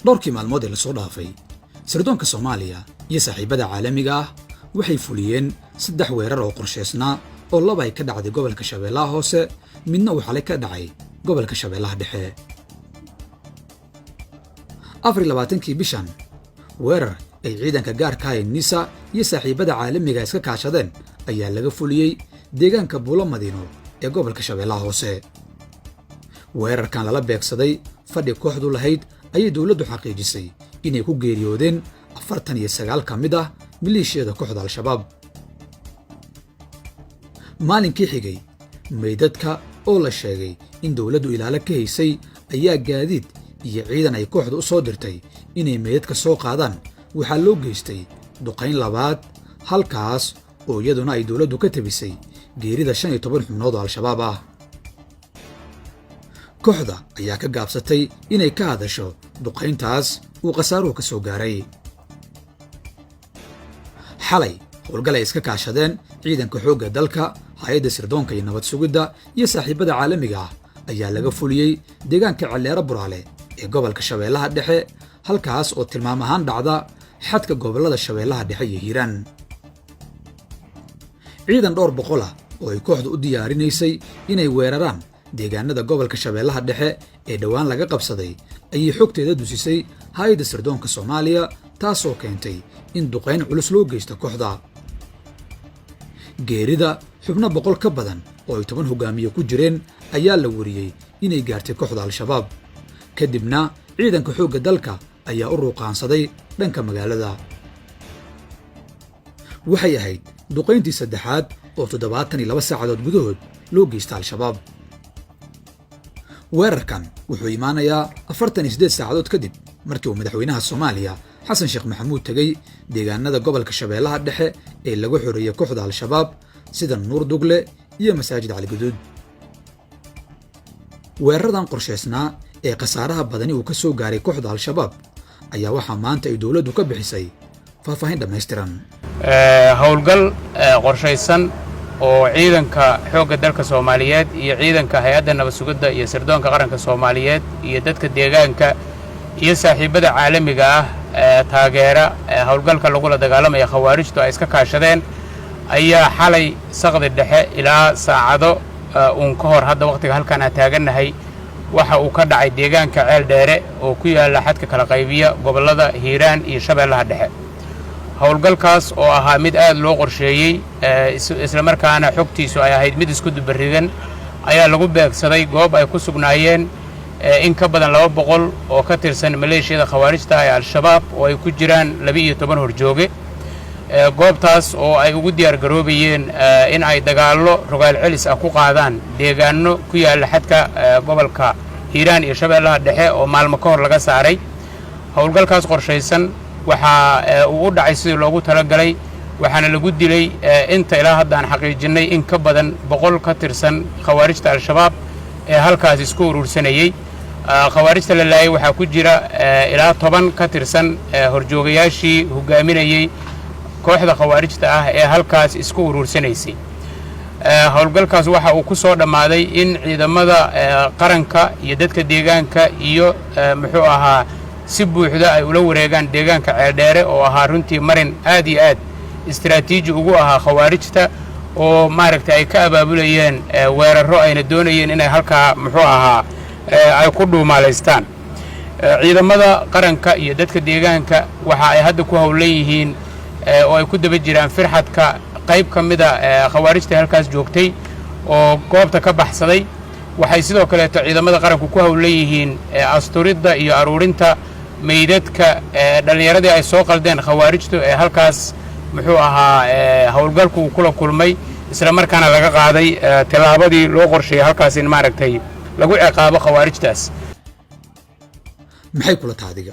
dhowrkii maalmood ee la soo dhaafay sirdoonka Soomaaliya iyo saaxiibada caalamiga ah waxay fuliyeen 3 weerar oo qorsheysnaa oo laba ay ka dhacday gobolka Shabeellaha Hoose midna uu xalay ka dhacay gobolka Shabeellaha Dhexe 24kii bishan weerar ay ciidanka gaarka ah ee NISA iyo saaxiibada caalamiga iska kaashadeen ayaa laga fuliyay deegaanka Buulo Madiino ee gobolka Shabeellaha Hoose weerarkan lala beegsaday fadhi kooxdu lahayd ayay dawladdu xaqiijisay inay ku geeriyoodeen 49 ka mid ah milishiyada kooxda Al-Shabaab maalinkii xigay meydadka oo la sheegay in dawladdu ilaalo ka haysay ayaa gaadiid iyo ciidan ay kooxdu u soo dirtay inay meydadka soo qaadaan waxaa loo geystay duqayn labaad halkaas oo iyaduna ay dawladdu ka tabisay geerida 15 xubnood oo Al-Shabaab ah kooxda ayaa ka gaabsatay inay ka hadasho duqayntaas uu qasaaruhu ka soo gaaray xalay howlgal ay iska kaashadeen ciidanka xoogga dalka hay'adda sirdoonka iyo nabad sugidda iyo saaxiibada caalamiga ah ayaa laga fuliyay deegaanka Celeero Buraale ee gobolka Shabeellaha Dhexe halkaas oo tilmaam ahaan dhacda xadka gobolada Shabeellaha Dhexe iyo Hiiraan ciidan dhowr boqol ah oo ay kooxdu u diyaarinaysay inay weeraraan deegaanada gobolka Shabeellaha Dhexe ee dhawaan laga qabsaday ayay xogteeda dusisay hay'adda sirdoonka Soomaaliya taasoo keentay in duqayn culus loo geysto kooxda geerida xubno boqol ka badan oo ay 10 hogaamiye ku jireen ayaa la wariyay inay gaartay kooxda Al-Shabaab kadibna ciidanka xoogga dalka ayaa u ruuqaansaday dhanka magaalada waxay ahayd duqayntii saddexaad oo 72 saacadood gudahood loo geystay Al-Shabaab weerarkan wuxuu imaanayaa 48 saacadood kadib markii uu madaxweynaha Soomaaliya Xasan Sheekh Maxamuud tagay deegaanada gobolka Shabeellaha Dhexe ee lagu xoreeyay kooxda Al-Shabaab sida Nuur Dugle iyo Masaajid Cali Guduud weeraradan qorsheysnaa ee qasaaraha badani uu ka soo gaaray kooxda Al-Shabaab ayaa waxa maanta ay dawladdu ka bixisay faahfaahin dhameystiran howlgal qorsheysan oo ciidanka xoogga dalka Soomaaliyeed iyo ciidanka hay'adda nabad sugidda iyo sirdoonka qaranka Soomaaliyeed iyo dadka deegaanka iyo saaxiibada caalamiga ah taageera howlgalka lagu la dagaalamay khawaarijtu ay iska kaashadeen ayaa xalay saqdi dhexe ilaa saacado uun ka hor hadda waqtiga halkan aan taaganahay waxa uu ka dhacay deegaanka Ceel Dheere oo ku yaala xadka kala qaybiya gobolada Hiiraan iyo Shabeellaha Dhexe howlgalkaas oo ahaa mid aad loo qorsheeyay isla markaana xogtiisu ay ahayd mid isku dubarigan ayaa lagu beegsaday goob ay ku sugnaayeen in ka badan 200 oo ka tirsan maleeshiyada khawaarijta ee Al-Shabaab oo ay ku jiraan 12 horjooge goobtaas oo ay ugu diyaar garoobayeen in ay dagaallo rogaal celis ah ku qaadaan deegaano ku yaala xadka gobolka Hiiraan iyo Shabeellaha Dhexe oo maalmo ka hor laga saaray howlgalkaas qorsheysan waxa uu u dhacay sidii loogu talagalay waxaana lagu dilay inta ilaa hadda aan xaqiijinay in ka badan 100 ka tirsan khawaarijta Al-Shabaab ee halkaas isku urursanayay khawaarijta la laayay waxa ku jira ilaa 10 ka tirsan horjoogayaashii hogaaminayay kooxda khawaarijta ah ee halkaas isku urursanaysay howlgalkaas waxa uu ku soo dhamaaday in ciidamada qaranka iyo dadka deegaanka iyo muxuu ahaa si buuxda ay ula wareegaan deegaanka Ceel Dheere oo ahaa runtii marin aad iyo aad istiraatiiji ugu ahaa khawaarijta oo maaragtay ay ka abaabulayeen weerarro ayna doonayeen inay halka muxuu ahaa ay ku dhuumaaleystaan ciidamada qaranka iyo dadka deegaanka waxa ay hadda ku howlan yihiin oo ay ku daba jiraan firxadka qayb ka mid ah khawaarijta halkaas joogtay oo goobta ka baxsaday waxay sidoo kale ciidamada qaranku ku howlan yihiin asturidda iyo aruurinta meydadka dhalinyaradii ay soo qaldeen khawaarijtu ee halkaas muxuu ahaa howlgalku kula kulmay isla markaana laga qaaday tilaabadii loo qorsheeyay halkaas in maaragtay lagu ciqaabo khawaarijtaas maxay kula taadiga